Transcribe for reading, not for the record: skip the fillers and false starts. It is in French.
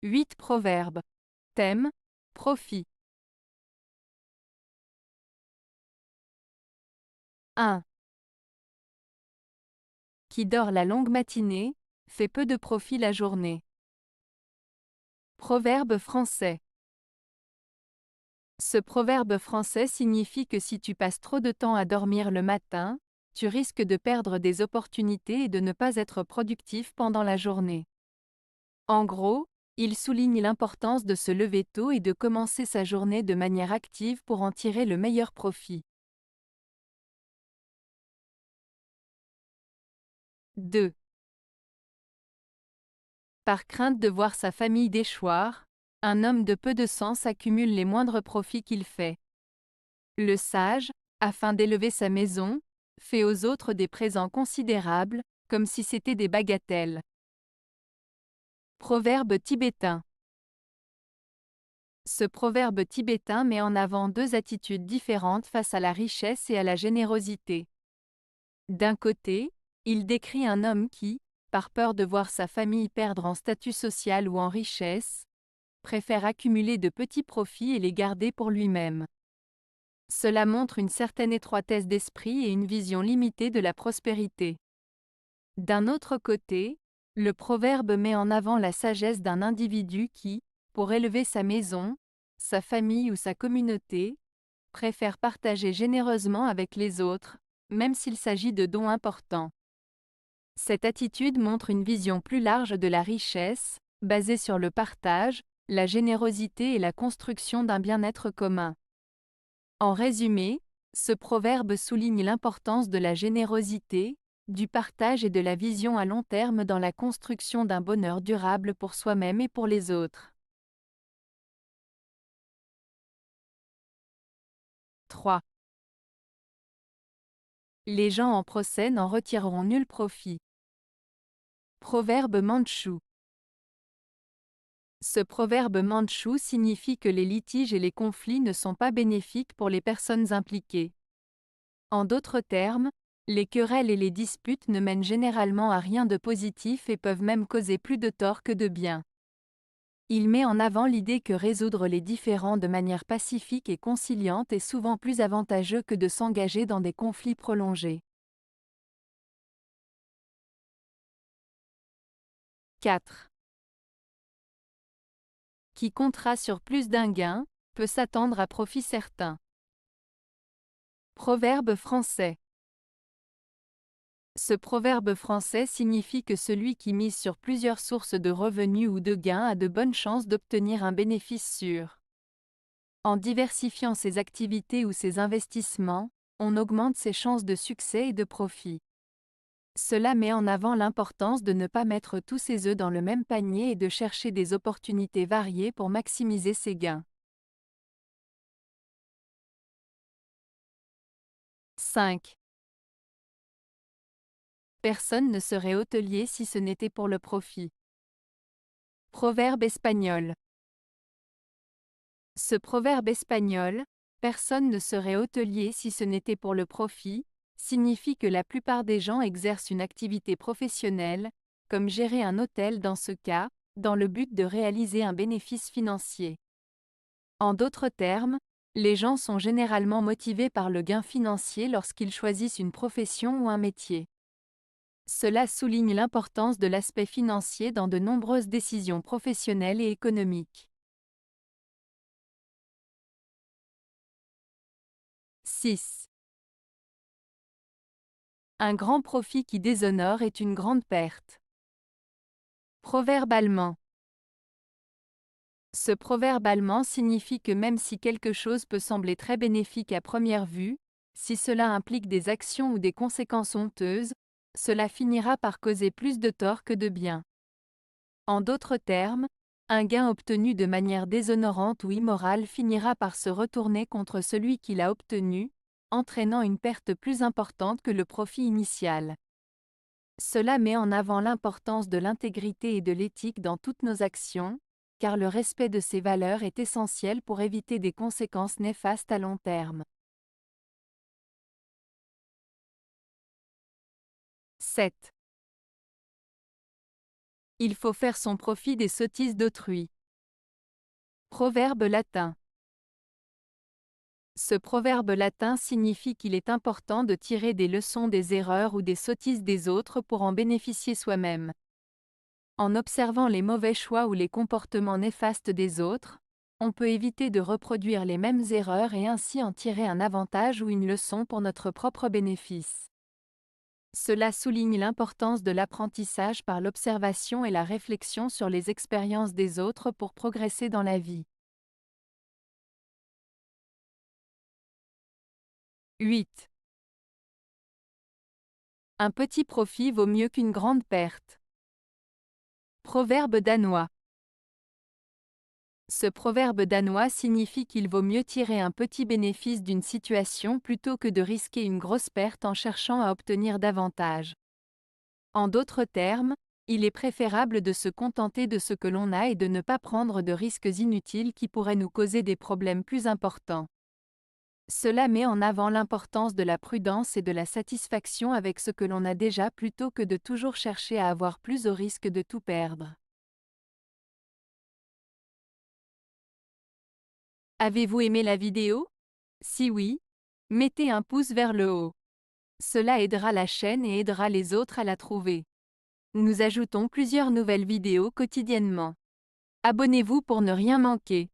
8 proverbes. Thème, profit. 1. Qui dort la longue matinée, fait peu de profit la journée. Proverbe français. Ce proverbe français signifie que si tu passes trop de temps à dormir le matin, tu risques de perdre des opportunités et de ne pas être productif pendant la journée. En gros, il souligne l'importance de se lever tôt et de commencer sa journée de manière active pour en tirer le meilleur profit. 2. Par crainte de voir sa famille déchoir, un homme de peu de sens accumule les moindres profits qu'il fait. Le sage, afin d'élever sa maison, fait aux autres des présents considérables, comme si c'étaient des bagatelles. Proverbe tibétain. Ce proverbe tibétain met en avant deux attitudes différentes face à la richesse et à la générosité. D'un côté, il décrit un homme qui, par peur de voir sa famille perdre en statut social ou en richesse, préfère accumuler de petits profits et les garder pour lui-même. Cela montre une certaine étroitesse d'esprit et une vision limitée de la prospérité. D'un autre côté, le proverbe met en avant la sagesse d'un individu qui, pour élever sa maison, sa famille ou sa communauté, préfère partager généreusement avec les autres, même s'il s'agit de dons importants. Cette attitude montre une vision plus large de la richesse, basée sur le partage, la générosité et la construction d'un bien-être commun. En résumé, ce proverbe souligne l'importance de la générosité, du partage et de la vision à long terme dans la construction d'un bonheur durable pour soi-même et pour les autres. 3. Les gens en procès n'en retireront nul profit. Proverbe mandchou. Ce proverbe mandchou signifie que les litiges et les conflits ne sont pas bénéfiques pour les personnes impliquées. En d'autres termes, les querelles et les disputes ne mènent généralement à rien de positif et peuvent même causer plus de tort que de bien. Il met en avant l'idée que résoudre les différends de manière pacifique et conciliante est souvent plus avantageux que de s'engager dans des conflits prolongés. 4. Qui comptera sur plus d'un gain, peut s'attendre à profit certain. Proverbe français. Ce proverbe français signifie que celui qui mise sur plusieurs sources de revenus ou de gains a de bonnes chances d'obtenir un bénéfice sûr. En diversifiant ses activités ou ses investissements, on augmente ses chances de succès et de profit. Cela met en avant l'importance de ne pas mettre tous ses œufs dans le même panier et de chercher des opportunités variées pour maximiser ses gains. 5. Personne ne serait hôtelier si ce n'était pour le profit. Proverbe espagnol. Ce proverbe espagnol, personne ne serait hôtelier si ce n'était pour le profit, signifie que la plupart des gens exercent une activité professionnelle, comme gérer un hôtel dans ce cas, dans le but de réaliser un bénéfice financier. En d'autres termes, les gens sont généralement motivés par le gain financier lorsqu'ils choisissent une profession ou un métier. Cela souligne l'importance de l'aspect financier dans de nombreuses décisions professionnelles et économiques. 6. Un grand profit qui déshonore est une grande perte. Proverbe allemand. Ce proverbe allemand signifie que même si quelque chose peut sembler très bénéfique à première vue, si cela implique des actions ou des conséquences honteuses, cela finira par causer plus de tort que de bien. En d'autres termes, un gain obtenu de manière déshonorante ou immorale finira par se retourner contre celui qui l'a obtenu, entraînant une perte plus importante que le profit initial. Cela met en avant l'importance de l'intégrité et de l'éthique dans toutes nos actions, car le respect de ces valeurs est essentiel pour éviter des conséquences néfastes à long terme. 7. Il faut faire son profit des sottises d'autrui. Proverbe latin. Ce proverbe latin signifie qu'il est important de tirer des leçons des erreurs ou des sottises des autres pour en bénéficier soi-même. En observant les mauvais choix ou les comportements néfastes des autres, on peut éviter de reproduire les mêmes erreurs et ainsi en tirer un avantage ou une leçon pour notre propre bénéfice. Cela souligne l'importance de l'apprentissage par l'observation et la réflexion sur les expériences des autres pour progresser dans la vie. 8. Un petit profit vaut mieux qu'une grande perte. Proverbe danois. Ce proverbe danois signifie qu'il vaut mieux tirer un petit bénéfice d'une situation plutôt que de risquer une grosse perte en cherchant à obtenir davantage. En d'autres termes, il est préférable de se contenter de ce que l'on a et de ne pas prendre de risques inutiles qui pourraient nous causer des problèmes plus importants. Cela met en avant l'importance de la prudence et de la satisfaction avec ce que l'on a déjà plutôt que de toujours chercher à avoir plus au risque de tout perdre. Avez-vous aimé la vidéo? Si oui, mettez un pouce vers le haut. Cela aidera la chaîne et aidera les autres à la trouver. Nous ajoutons plusieurs nouvelles vidéos quotidiennement. Abonnez-vous pour ne rien manquer.